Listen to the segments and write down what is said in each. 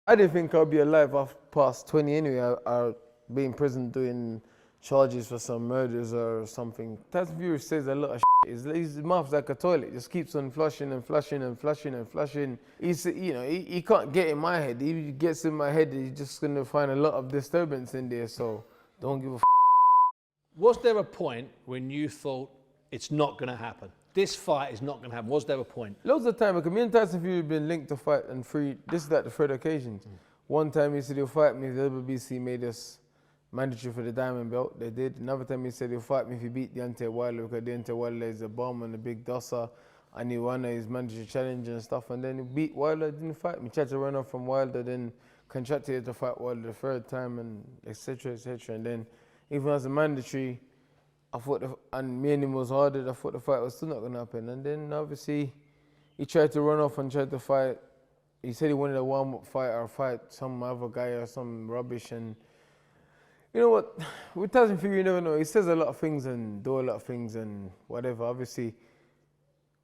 I didn't think I'd be alive after past 20 anyway. I'll be in prison doing charges for some murders or something. Tyson Fury says a lot of shit. His mouth's like a toilet, just keeps on flushing and flushing and flushing and flushing. He can't get in my head. If he gets in my head, he's just gonna find a lot of disturbance in there. So don't give a. Was there a point when you thought it's not going to happen? This fight is not going to happen. Was there a point? Loads of time, because me and Tyson Fury have been linked to fight and free. This is like the third occasion. One time he said he'll fight me, the WBC made us mandatory for the diamond belt. They did. Another time he said he'll fight me if he beat Deontay Wilder, because Deontay Wilder is a bomb and a big dosser, and he won his mandatory challenge and stuff. And then he beat Wilder, didn't fight me. Tried to run off from Wilder, then contracted to fight Wilder the third time, and etc. etc. And then even as a mandatory, I thought, and me and him was harder, I thought the fight was still not going to happen. And then obviously, he tried to run off and tried to fight. He said he wanted a warm-up fight or fight some other guy or some rubbish. And you know what, with Tyson Fury, you never know. He says a lot of things and do a lot of things and whatever. Obviously,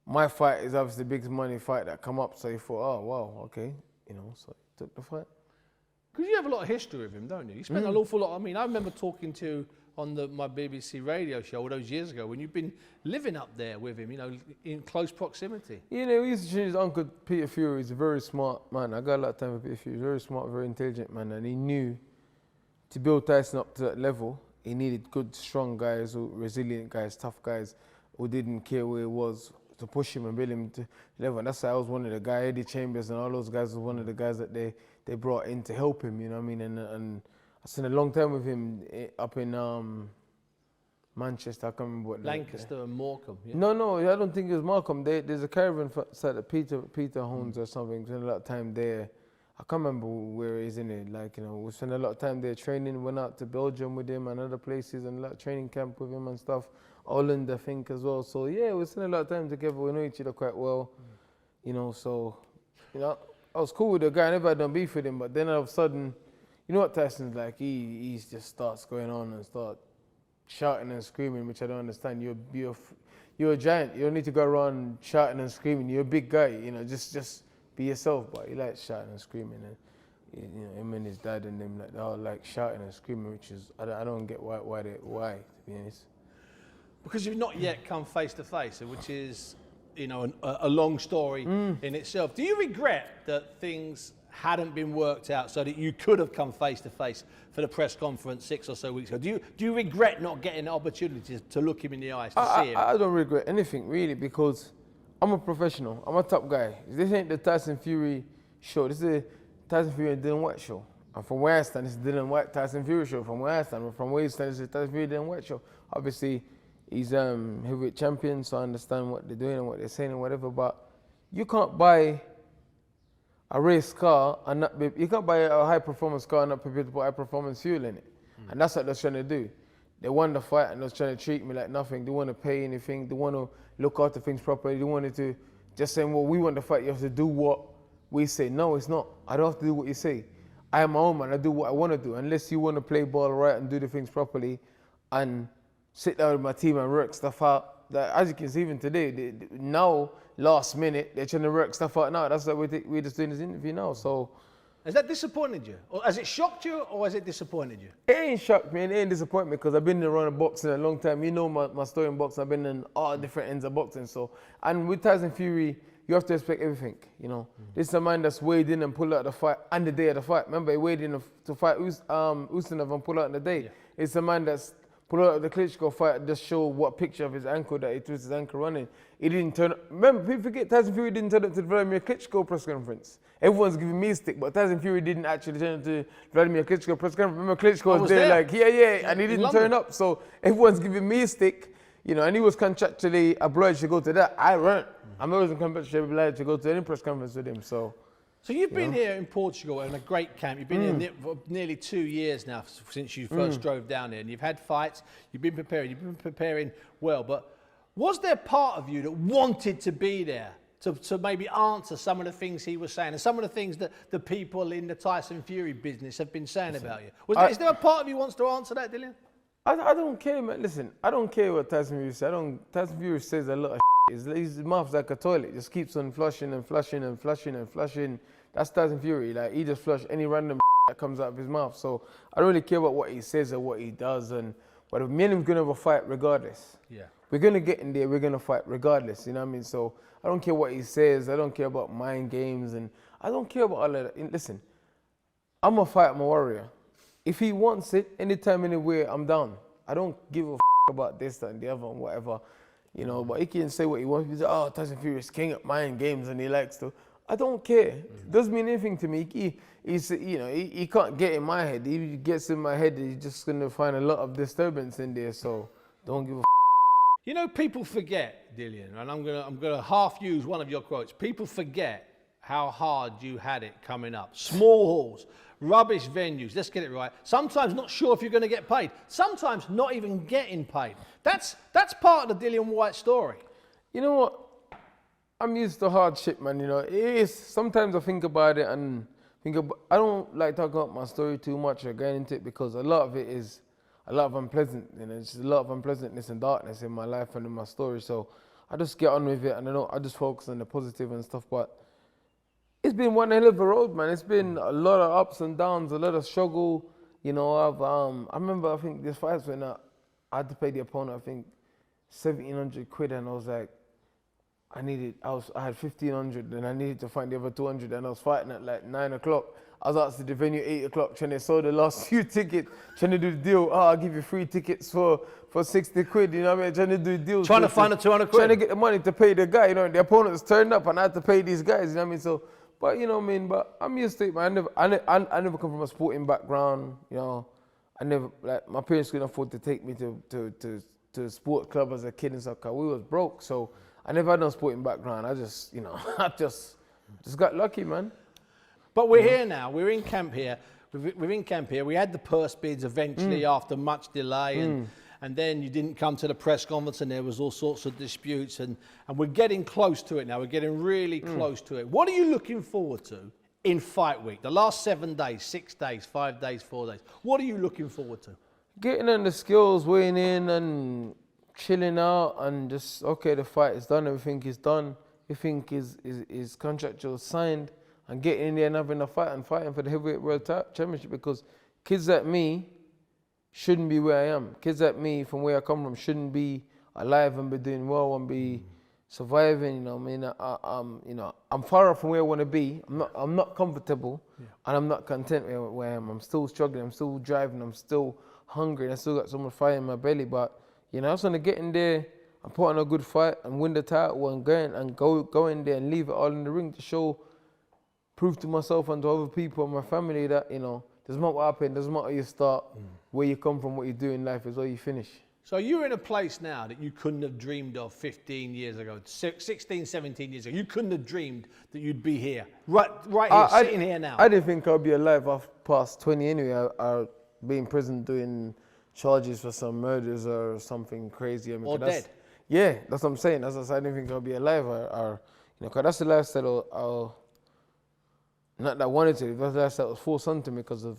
my fight is obviously the biggest money fight that come up. So he thought, oh, wow, okay. So he took the fight. Because you have a lot of history with him, don't you? You spent an awful lot. I mean, I remember talking to on my BBC radio show all those years ago when you've been living up there with him, in close proximity. We used to choose his uncle Peter Fury. He's a very smart man. I got a lot of time for Peter Fury. He's a very smart, very intelligent man, and he knew to build Tyson up to that level, he needed good, strong guys, resilient guys, tough guys who didn't care where he was, to push him and build him to level. And that's why I was one of the guys, Eddie Chambers and all those guys was one of the guys that they brought in to help him, you know what I mean? And I spent a long time with him up in Manchester. I can't remember what. Lancaster and Morecambe. Yeah? No, I don't think it was Morecambe. There's a caravan site that Peter owns or something. Spent a lot of time there. I can't remember where it is in it. We spent a lot of time there training. Went out to Belgium with him and other places and a lot of training camp with him and stuff. Holland, I think, as well. So yeah, we spent a lot of time together. We know each other quite well. I was cool with the guy. I never had no beef with him. But then all of a sudden, you know what Tyson's like? He just starts going on and start shouting and screaming, which I don't understand. You're a giant. You don't need to go around shouting and screaming. You're a big guy. Just be yourself. But he likes shouting and screaming, and him and his dad and them they all like shouting and screaming, which is I don't get why to be honest. Because you've not yet come face to face, which is a long story in itself. Do you regret that things hadn't been worked out so that you could have come face to face for the press conference 6 or so weeks ago? Do you regret not getting the opportunity to look him in the eyes, to see him? I don't regret anything really, because I'm a professional. I'm a top guy. This ain't the Tyson Fury show. This is the Tyson Fury and Dillian Whyte show. And from where I stand, this is Dillian Whyte Tyson Fury show. From where I stand, from where you stand, this is the Tyson Fury Dillian Whyte show. Obviously, he's heavyweight champion, so I understand what they're doing and what they're saying and whatever. But you can't buy a race car and you can't buy a high performance car and not prepare to put high performance fuel in it. And that's what they're trying to do. They won the fight and they're trying to treat me like nothing. They want to pay anything. They want to look after things properly. They wanted to just say, well, we want the fight. You have to do what we say. No, it's not. I don't have to do what you say. I am my own man. I do what I want to do. Unless you want to play ball right and do the things properly and sit down with my team and work stuff out. As you can see, even today, now, last minute, they're trying to work stuff out now. That's what we're just doing this interview now. So, has that disappointed you? Or has it shocked you, or has it disappointed you? It ain't shocked me, and it ain't disappointed me, because I've been around boxing a long time. You know my story in boxing. I've been in all different ends of boxing. So, and with Tyson Fury, you have to respect everything. This is a man that's weighed in and pulled out the fight on the day of the fight. Remember, he weighed in to fight Ustinov and pulled out on the day. Yeah. It's a man that's pulled out of the Klitschko fight, just show what picture of his ankle that he twisted his ankle running. He didn't turn up. Remember, people forget Tyson Fury didn't turn up to the Vladimir Klitschko press conference. Everyone's giving me a stick, but Tyson Fury didn't actually turn up to Vladimir Klitschko press conference. Remember, Klitschko was there like, yeah, and he didn't turn up. So everyone's giving me a stick, and he was contractually obliged to go to that. I weren't. I'm always contractually obliged to go to any press conference with him. So you've been here in Portugal in a great camp. You've been here for nearly 2 years now since you first drove down there, and you've had fights. You've been preparing well. But was there part of you that wanted to be there to maybe answer some of the things he was saying and some of the things that the people in the Tyson Fury business have been saying about you? Is there a part of you who wants to answer that, Dillian? I don't care, man. Listen, I don't care what Tyson Fury says. Tyson Fury says a lot of His mouth's like a toilet, just keeps on flushing and flushing and flushing and flushing. That's Tyson Fury. Like, he just flush any random that comes out of his mouth. So I don't really care about what he says or what he does. And but me and him gonna have a fight regardless. Yeah. We're gonna get in there. We're gonna fight regardless. You know what I mean? So I don't care what he says. I don't care about mind games, and I don't care about all of that. And listen, I'm a fight. I'm a warrior. If he wants it, anytime, anywhere, I'm down. I don't give a about this, that, and the other, and whatever. You know, but he can say what he wants. He say, oh, Tyson Fury is king at mind games, and he likes to. I don't care. It doesn't mean anything to me. He can't get in my head. If he gets in my head, he's just gonna find a lot of disturbance in there. So don't give a. You know, people forget, Dillian, and I'm gonna half use one of your quotes. People forget how hard you had it coming up. Small halls, rubbish venues. Let's get it right. Sometimes not sure if you're going to get paid. Sometimes not even getting paid. That's part of the Dillian Whyte story. You know what? I'm used to hardship, man. You know, it is. Sometimes I think about it and I don't like talking about my story too much or going into it because a lot of it is a lot of unpleasant. You know, it's a lot of unpleasantness and darkness in my life and in my story. So I just get on with it and I just focus on the positive and stuff. But it's been one hell of a road, man. It's been a lot of ups and downs, a lot of struggle. You know, I remember, I think this fight when I had to pay the opponent, I think 1,700 quid, and I was like, I had 1,500, and I needed to find the other 200, and I was fighting at like 9 o'clock. I was out to the venue 8 o'clock trying to sell the last few tickets, trying to do the deal. Oh, I'll give you free tickets for 60 quid, you know what I mean? Trying to do deals. Trying to find the 200 quid. Trying to get the money to pay the guy, you know, and the opponents turned up and I had to pay these guys, you know what I mean? So, but you know what I mean, but I'm used to it, man. I never come from a sporting background, you know. I never, like, my parents couldn't afford to take me to a sport club as a kid and stuff, 'cause we was broke, so I never had no sporting background. I just, you know, I just got lucky, man. But we're here now. We're in camp here. We're in camp here. We had the purse bids eventually after much delay, and then you didn't come to the press conference, and there was all sorts of disputes, and we're getting close to it now. We're getting really close to it. What are you looking forward to in fight week? The last 7 days, 6 days, 5 days, 4 days. What are you looking forward to? Getting on the skills, weighing in and chilling out and just, okay, the fight is done, everything is done, everything is contractual signed, and getting in there and having a fight and fighting for the heavyweight world championship, because kids like me shouldn't be where I am. Kids like me from where I come from shouldn't be alive and be doing well and be surviving, you know what I mean? You know, I'm far off from where I want to be. I'm not comfortable, and I'm not content where I am. I'm still struggling, I'm still driving, I'm still hungry, and I still got so much fire in my belly, but you know, I just want to get in there and put on a good fight and win the title and go in there and leave it all in the ring to prove to myself and to other people and my family that, you know, doesn't matter what happens, doesn't matter where you start, where you come from, what you do in life is where you finish. So you're in a place now that you couldn't have dreamed of 15 years ago, 16, 17 years ago. You couldn't have dreamed that you'd be here, right here, sitting here now. I didn't think I'd be alive past 20 anyway. I'd be in prison doing charges for some murders or something crazy. I mean, or dead. Yeah, that's what I'm saying. That's what I didn't think I'd be alive or you know, because that's the lifestyle not that I wanted to, that's the lifestyle that was forced onto me because of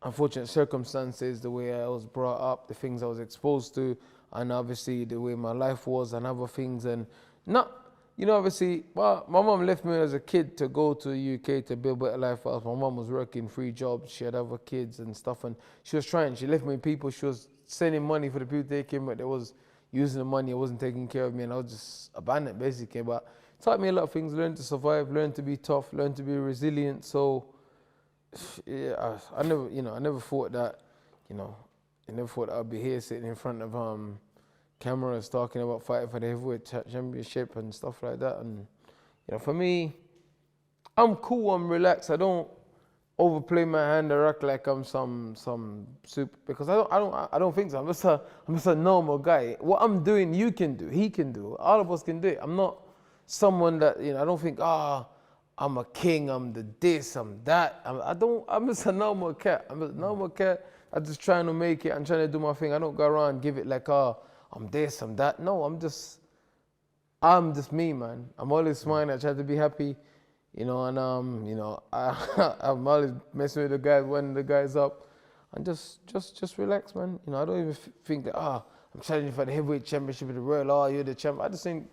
unfortunate circumstances, the way I was brought up, the things I was exposed to, and obviously the way my life was and other things. And not, you know, obviously, well, my mom left me as a kid to go to the UK to build a better life for us. My mom was working 3 jobs, she had other kids and stuff, and she was trying. She left me people, she was sending money for the people taking, but they was using the money, it wasn't taking care of me, and I was just abandoned basically. But it taught me a lot of things, learn to survive, learn to be tough, learn to be resilient. So yeah, I never thought that, you know, I never thought I'd be here sitting in front of cameras talking about fighting for the heavyweight championship and stuff like that. And you know, for me, I'm cool, I'm relaxed. I don't overplay my hand or act like I'm some super, because I don't think so. I'm just a normal guy. What I'm doing, you can do, he can do, all of us can do it. I'm not someone that, you know, I don't think, I'm a king, I'm the this, I'm that. I'm just a normal cat. I'm a normal cat. I'm just trying to make it and trying to do my thing. I don't go around and give it like, I'm this, I'm that. No, I'm just me, man. I'm always smiling. I try to be happy, you know, and you know, I'm always messing with the guys, when the guys up, and just relax, man. You know, I don't even think that I'm challenging for the heavyweight championship of the world. Oh, you're the champ. I just think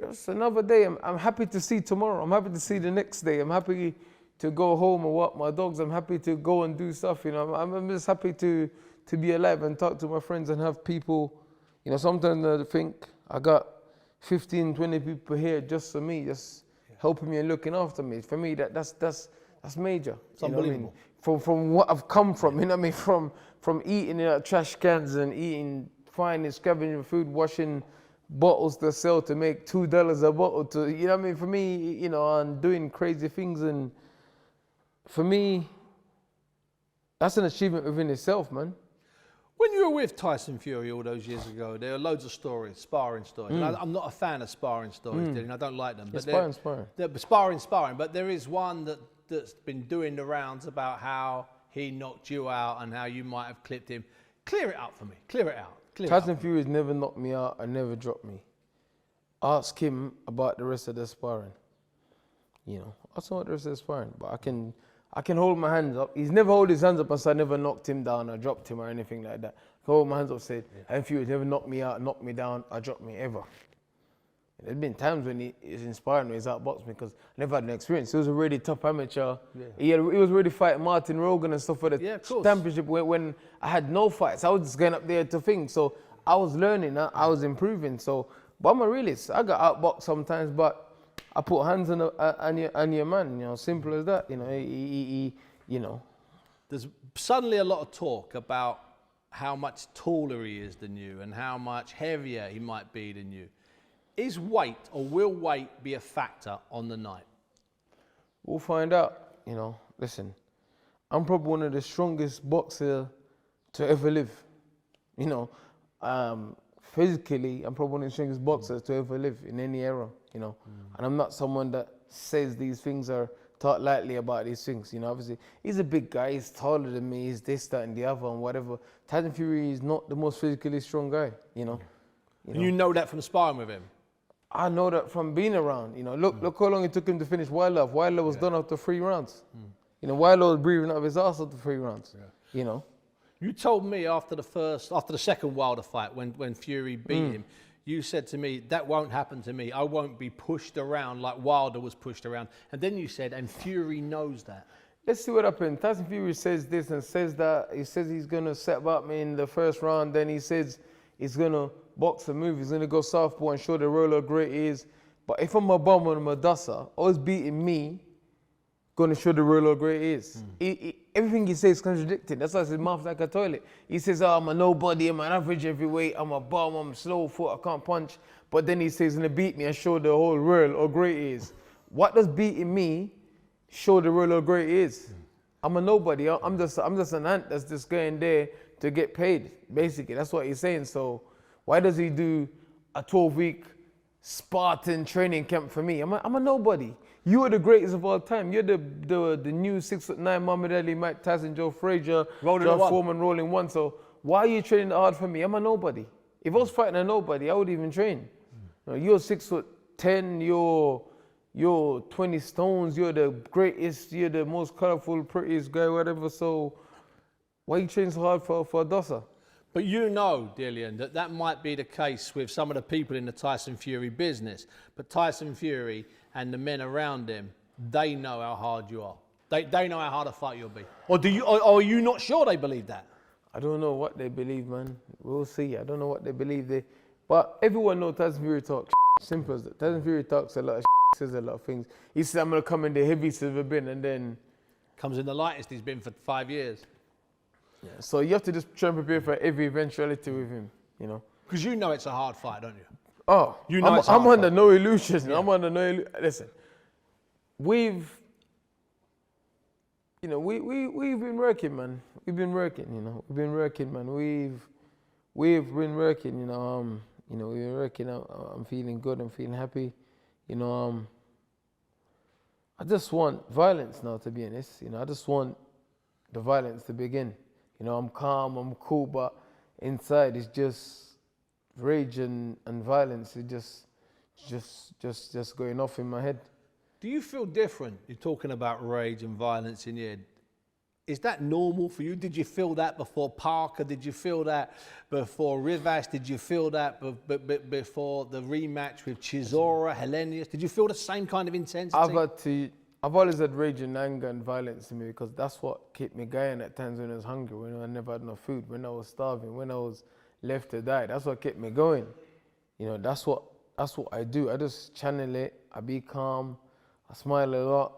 just another day. I'm happy to see tomorrow. I'm happy to see the next day. I'm happy to go home and walk my dogs. I'm happy to go and do stuff. You know, I'm just happy to be alive and talk to my friends and have people. You know, sometimes I think I got 15, 20 people here just for me, just helping me and looking after me. For me, that's major. It's unbelievable. From what I've come from, you know what I mean? From eating trash cans and eating, finding, scavenging food, washing bottles to sell to make $2 a bottle to, you know what I mean? For me, you know, and doing crazy things, and for me, that's an achievement within itself, man. When you were with Tyson Fury all those years ago, there are loads of stories, sparring stories. And I'm not a fan of sparring stories, Dillian. I don't like them. But sparring. But there is one that's been doing the rounds about how he knocked you out and how you might have clipped him. Clear it up for me. Clear it out. Tyson Fury has never knocked me out and never dropped me. Ask him about the rest of the sparring. You know, ask him about the rest of the sparring. But I can hold my hands up. He's never held his hands up and said I never knocked him down or dropped him or anything like that. I can hold my hands up and said, and Fury never knocked me out, knocked me down, or dropped me ever. There's been times when he is inspiring me, he's outboxed me because I never had an experience. He was a really tough amateur. Yeah. He was really fighting Martin Rogan and stuff for the championship when I had no fights. I was just going up there to think. So I was learning, I was improving. So, but I'm a realist. I got outboxed sometimes, but I put hands on your man, you know, simple as that. You know, you know. There's suddenly a lot of talk about how much taller he is than you and how much heavier he might be than you. Is weight, or will weight be a factor on the night? We'll find out, you know. Listen, I'm probably one of the strongest boxers to ever live. You know, physically, I'm probably one of the strongest boxers to ever live in any era, you know. And I'm not someone that says these things or talk lightly about these things, you know. Obviously, he's a big guy, he's taller than me, he's this, that, and the other, and whatever. Tyson Fury is not the most physically strong guy, you know. And you know that from sparring with him? I know that from being around, you know. Look how long it took him to finish Wilder. Wilder was done after 3 rounds. You know, Wilder was breathing out of his ass after 3 rounds, you know. You told me after the second Wilder fight, when Fury beat him, you said to me, that won't happen to me. I won't be pushed around like Wilder was pushed around. And then you said, and Fury knows that. Let's see what happened. Tyson Fury says this and says that. He says he's going to set about me in the first round. Then he says he's going to box and move. He's going to go southpaw and show the world how great he is. But if I'm a bum and I'm a dusser, always beating me, going to show the world how great he is. Everything he says is contradicting. That's why his mouth like a toilet. He says, oh, I'm a nobody, I'm an average heavyweight, I'm a bum, I'm slow foot, I can't punch. But then he says he's going to beat me and show the whole world how great he is. What does beating me show the world how great he is? I'm a nobody. I'm just an ant that's just going there to get paid, basically. That's what he's saying. So why does he do a 12-week Spartan training camp for me? I'm a nobody. You are the greatest of all time. You're the new 6'9" Muhammad Ali, Mike Tyson, Joe Frazier, John Foreman rolling one. So why are you training hard for me? I'm a nobody. If I was fighting a nobody, I would even train. You know, you're 6'10", you're 20 stones, you're the greatest, you're the most colorful, prettiest guy, whatever. So why are you training so hard for a dosser? But you know, Dillian, that might be the case with some of the people in the Tyson Fury business. But Tyson Fury and the men around him, they know how hard you are. They know how hard a fight you'll be. Or are you not sure they believe that? I don't know what they believe, man. We'll see. I don't know what they believe. But everyone knows Tyson Fury talks. Simple as that. Tyson Fury talks a lot of says a lot of things. He says, I'm going to come in the heaviest I've ever been, and then comes in the lightest he's been for 5 years. Yeah. So you have to just try and prepare for every eventuality with him, you know. Because you know it's a hard fight, don't you? Oh, you know I'm under no illusions. Yeah. I'm under no illusions. Listen, we've been working, man. We've been working, you know. We've been working, man. We've been working, you know. We've been working. I'm feeling good. I'm feeling happy, you know. I just want violence now, to be honest. You know, I just want the violence to begin. You know, I'm calm, I'm cool, but inside it's just rage and violence. It's just going off in my head. Do you feel different? You're talking about rage and violence in your head. Is that normal for you? Did you feel that before Parker? Did you feel that before Rivas? Did you feel that before the rematch with Chisora, Helenius? Did you feel the same kind of intensity? I've always had rage and anger and violence in me because that's what kept me going at times when I was hungry, when I never had enough food, when I was starving, when I was left to die. That's what kept me going. You know, that's what I do. I just channel it. I be calm. I smile a lot.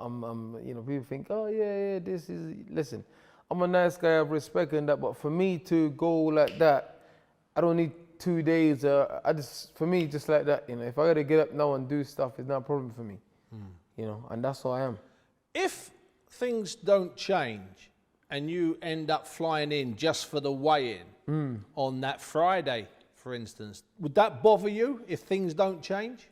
You know, people think, oh yeah, this is. Listen, I'm a nice guy. I have respect in that. But for me to go like that, I don't need 2 days. For me, just like that. You know, if I gotta get up now and do stuff, it's not a problem for me. You know, and that's who I am. If things don't change and you end up flying in just for the weigh-in on that Friday, for instance, would that bother you if things don't change?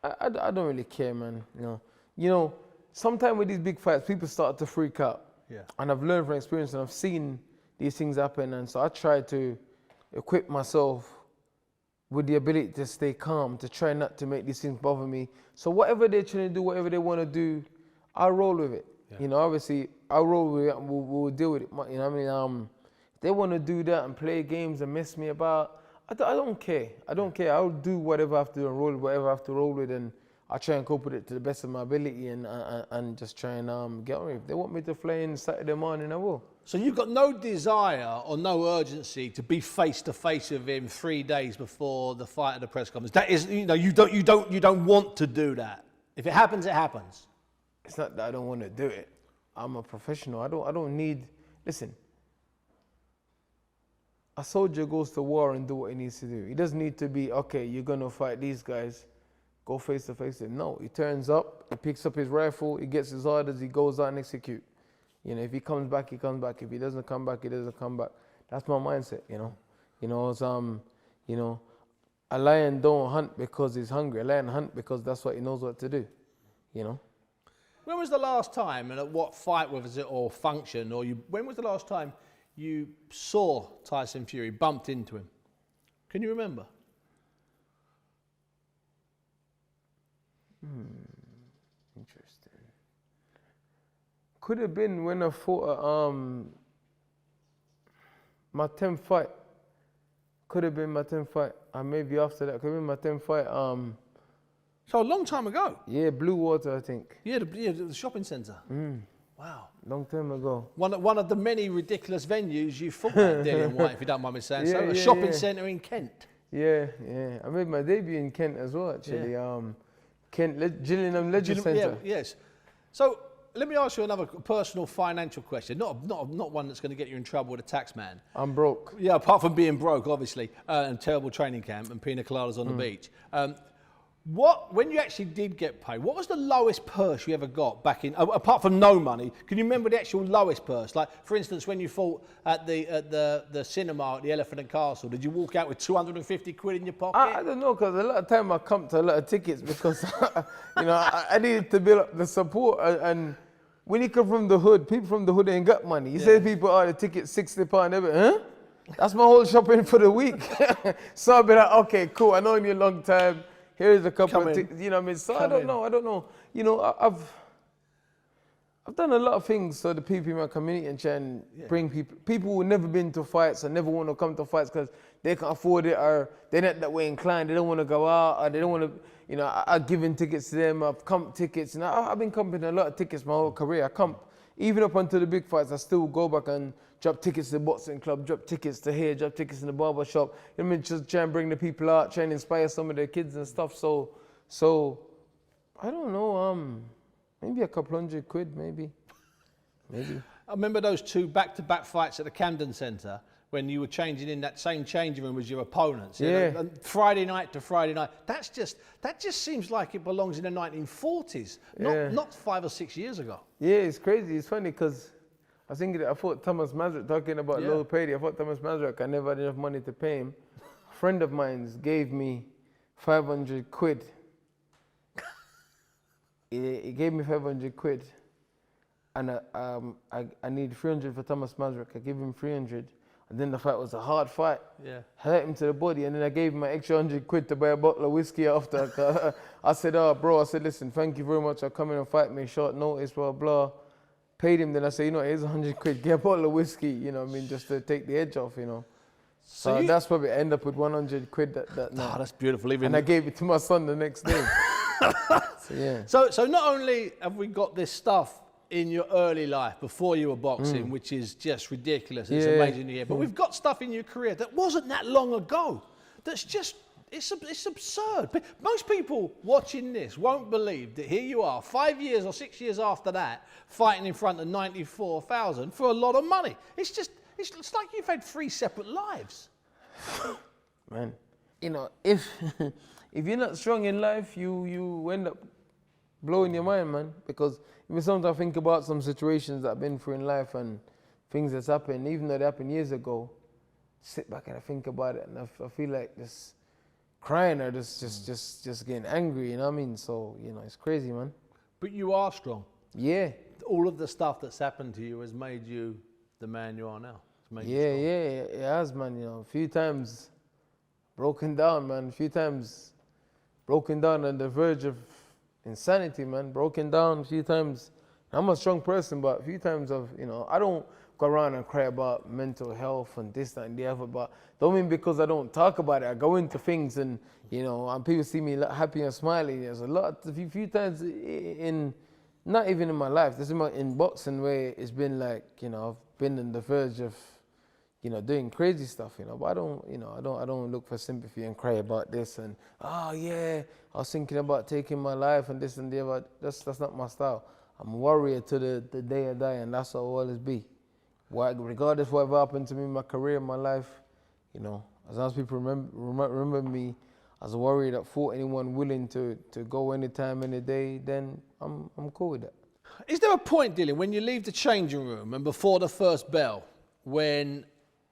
I don't really care, man. You know, sometimes with these big fights, people start to freak out. Yeah. And I've learned from experience, and I've seen these things happen, and so I try to equip myself with the ability to stay calm, to try not to make these things bother me. So whatever they're trying to do, whatever they want to do, I'll roll with it. Yeah. You know, obviously, I'll roll with it, and we'll deal with it. You know what I mean? If they want to do that and play games and mess me about, I don't care. I don't care. I'll do whatever I have to do and roll with whatever I have to roll with, and I'll try and cope with it to the best of my ability and just try and get on with it. If they want me to fly in Saturday morning, I will. So you've got no desire or no urgency to be face to face with him 3 days before the fight at the press conference. That is, you know, you don't want to do that. If it happens, it happens. It's not that I don't want to do it. I'm a professional. I don't need. Listen. A soldier goes to war and do what he needs to do. He doesn't need to be, okay, you're going to fight these guys, go face to face with them. No, he turns up, he picks up his rifle, he gets his orders, he goes out and execute. You know, if he comes back, he comes back. If he doesn't come back, he doesn't come back. That's my mindset, you know. You know, a lion don't hunt because he's hungry. A lion hunt because that's what he knows what to do, you know. When was the last time, and at what fight was it, or function, when was the last time you saw Tyson Fury, bumped into him? Can you remember? Interesting. Could have been when I fought my 10th fight. Could have been my 10th fight. And maybe after that, could have been my 10th fight. So a long time ago? Yeah, Blue Water, I think. Yeah, the shopping centre. Wow. Long time ago. One of the many ridiculous venues you fought at, Dillian Whyte, if you don't mind me saying so. A shopping centre in Kent. Yeah. I made my debut in Kent as well, actually. Yeah. Kent, Gillingham Leisure Centre. Yeah, yes. So let me ask you another personal financial question. Not one that's going to get you in trouble with a tax man. I'm broke. Yeah, apart from being broke, obviously, and terrible training camp and pina coladas on the beach. When you actually did get paid, what was the lowest purse you ever got back in, apart from no money? Can you remember the actual lowest purse? Like, for instance, when you fought at the cinema at the Elephant and Castle, did you walk out with 250 quid in your pocket? I don't know, because a lot of time I come to a lot of tickets because, you know, I needed to build up the support. And when you come from the hood, people from the hood ain't got money. You say to people, oh, the ticket's £60, everything, huh? That's my whole shopping for the week. So I'll be like, okay, cool, I know you a long time. Here's a couple of tickets, you know what I mean? So I don't know. You know, I've done a lot of things so the people in my community and try and bring people who never been to fights and never want to come to fights because they can't afford it or they're not that way inclined, they don't want to go out or they don't want to, you know, I've given tickets to them, I've comped tickets, and I've been comping a lot of tickets my whole career. I comp, even up until the big fights, I still go back and drop tickets to the boxing club, drop tickets to here, drop tickets in the barber shop. I mean, just try and bring the people out, try and inspire some of their kids and stuff. So I don't know, maybe a couple hundred quid, maybe. I remember those 2 back-to-back fights at the Camden Centre when you were changing in that same changing room as your opponents. Yeah. And Friday night to Friday night. That just seems like it belongs in the 1940s, not 5 or 6 years ago. Yeah, it's crazy. It's funny because I was thinking, I thought Thomas Mazurek, talking about low payday, I thought Thomas Mazurek, I never had enough money to pay him. A friend of mine gave me 500 quid. He gave me 500 quid. And I need 300 for Thomas Mazurek. I gave him 300. And then the fight was a hard fight. Yeah. Hurt him to the body. And then I gave him my extra 100 quid to buy a bottle of whiskey after. I said, oh, bro, listen, thank you very much for coming and fight me short notice, blah, blah. paid him. Then I say, you know, here's 100 quid. Get a bottle of whiskey. You know what I mean? Just to take the edge off. You know. So that's probably end up with 100 quid that night. Oh, that's beautiful. And I gave it to my son the next day. So yeah. So not only have we got this stuff in your early life before you were boxing, which is just ridiculous, it's amazing to hear, but we've got stuff in your career that wasn't that long ago. That's just, it's absurd. Most people watching this won't believe that here you are, 5 years or 6 years after that, fighting in front of 94,000 for a lot of money. It's just, it's like you've had 3 separate lives. Man, you know, if you're not strong in life, you end up blowing your mind, man. Because even sometimes I think about some situations that I've been through in life and things that's happened, even though they happened years ago, sit back and I think about it, and I feel like just crying or just getting angry, you know what I mean? So, you know, it's crazy, man. But you are strong. Yeah. All of the stuff that's happened to you has made you the man you are now. Yeah, it has, man. You know, a few times broken down, man. A few times broken down on the verge of insanity, man. Broken down a few times. I'm a strong person, but a few times I don't go around and cry about mental health and this, that, and the other. But don't mean because I don't talk about it. I go into things and, you know, and people see me happy and smiling. There's a few times in, not even in my life, there's in boxing where it's been like, you know, I've been on the verge of, you know, doing crazy stuff, you know, but I don't look for sympathy and cry about this and, oh yeah, I was thinking about taking my life and this and the other. That's not my style. I'm a warrior to the day I die, and that's how I'll always be. Regardless of whatever happened to me in my career, in my life, you know, as long as people remember me as a warrior that fought anyone willing to go anytime, any day, then I'm cool with that. Is there a point, Dillian, when you leave the changing room and before the first bell, when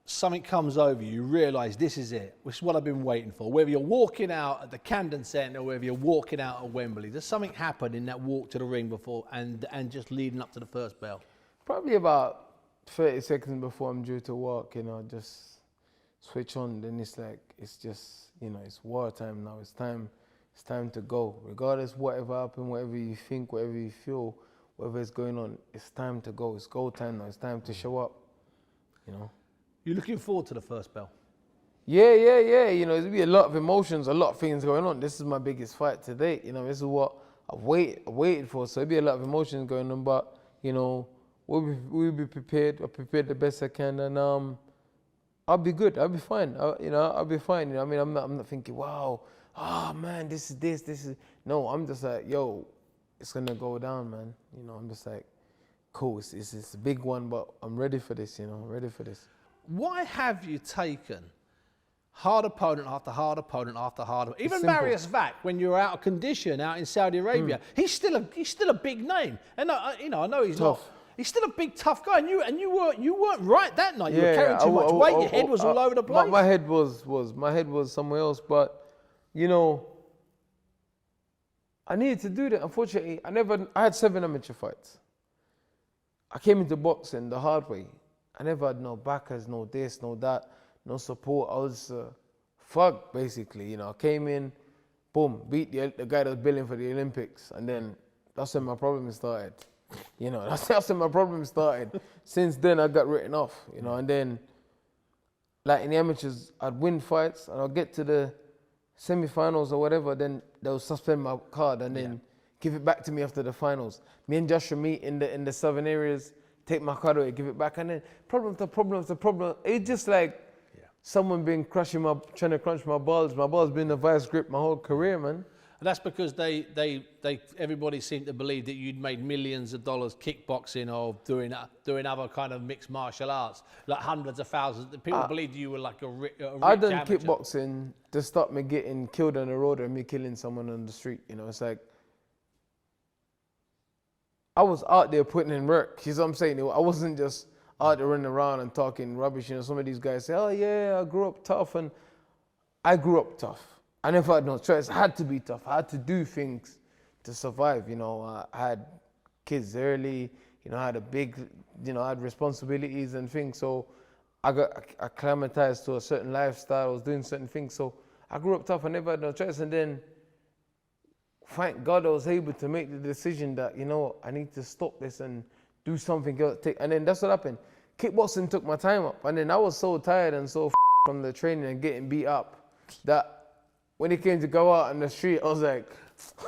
something comes over you, realise this is it, this is what I've been waiting for, whether you're walking out at the Camden Centre or whether you're walking out at Wembley, does something happen in that walk to the ring before and just leading up to the first bell? Probably about 30 seconds before I'm due to walk, you know, just switch on, then it's like, it's just, you know, it's wartime now, it's time to go. Regardless whatever happened, whatever you think, whatever you feel, whatever is going on, it's time to go, it's go time now, it's time to show up, you know. You're looking forward to the first bell? Yeah. You know, there'll be a lot of emotions, a lot of things going on. This is my biggest fight to date. You know, this is what I've waited for. So there'll be a lot of emotions going on. But, you know, we'll be prepared. I'll prepare the best I can. And I'll be good. I'll be fine. I'll be fine. You know, I mean, I'm not thinking, wow, oh, man, this is. No, I'm just like, yo, it's going to go down, man. You know, I'm just like, cool. It's a big one, but I'm ready for this, you know, I'm ready for this. Why have you taken hard opponent after hard opponent after hard? Even Marius Vac, when you were out of condition out in Saudi Arabia, he's still a big name, and I know he's tough. He's still a big tough guy, and you weren't right that night. You were carrying too much weight. Your head was all over the place. My head was somewhere else, but you know, I needed to do that. Unfortunately, I had 7 amateur fights. I came into boxing the hard way. I never had no backers, no this, no that, no support. I was fucked, basically. You know, I came in, boom, beat the guy that was billing for the Olympics, and then that's when my problem started. You know, that's when my problem started. Since then, I got written off. You know, and then, like in the amateurs, I'd win fights, and I'd get to the semi-finals or whatever. Then they'll suspend my card, and then give it back to me after the finals. Me and Joshua meet in the southern areas. Take my card away, give it back, and then problem to problem. It's just like someone been trying to crunch my balls. My balls been in a vice grip my whole career, man. And that's because everybody seemed to believe that you'd made millions of dollars kickboxing or doing other kind of mixed martial arts, like hundreds of thousands. People believed you were like a rich I done amateur. Kickboxing to stop me getting killed on the road or me killing someone on the street. You know, it's like, I was out there putting in work. You know what I'm saying? I wasn't just out there running around and talking rubbish. You know, some of these guys say, oh yeah, I grew up tough. And I grew up tough. I never had no choice. I had to be tough. I had to do things to survive. You know, I had kids early. You know, I had responsibilities and things. So I got acclimatized to a certain lifestyle. I was doing certain things. So I grew up tough. I never had no choice. And then, thank God I was able to make the decision that, you know, I need to stop this and do something else. And then that's what happened. Kickboxing took my time up. And then I was so tired and so from the training and getting beat up that when it came to go out on the street, I was like,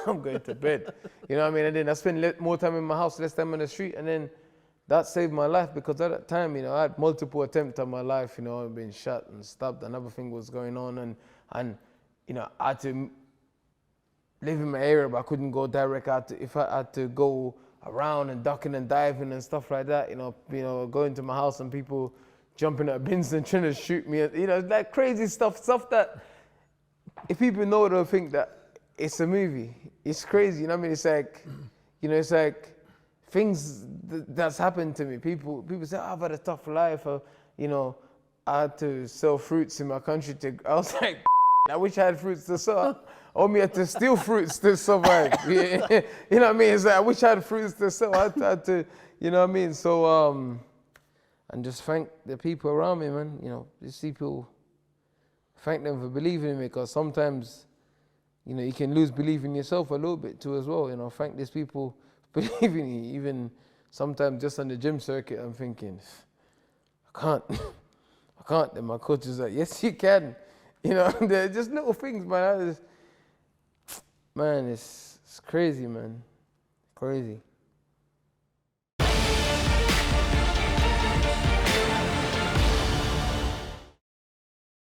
I'm going to bed. You know what I mean? And then I spent more time in my house, less time on the street. And then that saved my life because at that time, I had multiple attempts on my life. I'd been shot and stabbed and everything was going on. And I had to live in my area, but I couldn't go direct. If I had to go around and ducking and diving and stuff like that, going to my house and people jumping at bins and trying to shoot me. Like crazy stuff that if people know, they'll think that it's a movie. It's crazy, I mean? It's like, it's like things that's happened to me. People say, I've had a tough life. I had to sell fruits in my country I was like, I wish I had fruits to sell. Or me had to steal fruits to survive. You know what I mean? It's like, I wish I had fruits to sell. I had to, you know what I mean? So, and just thank the people around me, man. These people, thank them for believing in me, because sometimes, you can lose belief in yourself a little bit too as well. Thank these people for believing in you. Even sometimes just on the gym circuit, I'm thinking, I can't. Then my coach is like, yes, you can. They're just little things, man. Man, it's crazy, man. Crazy.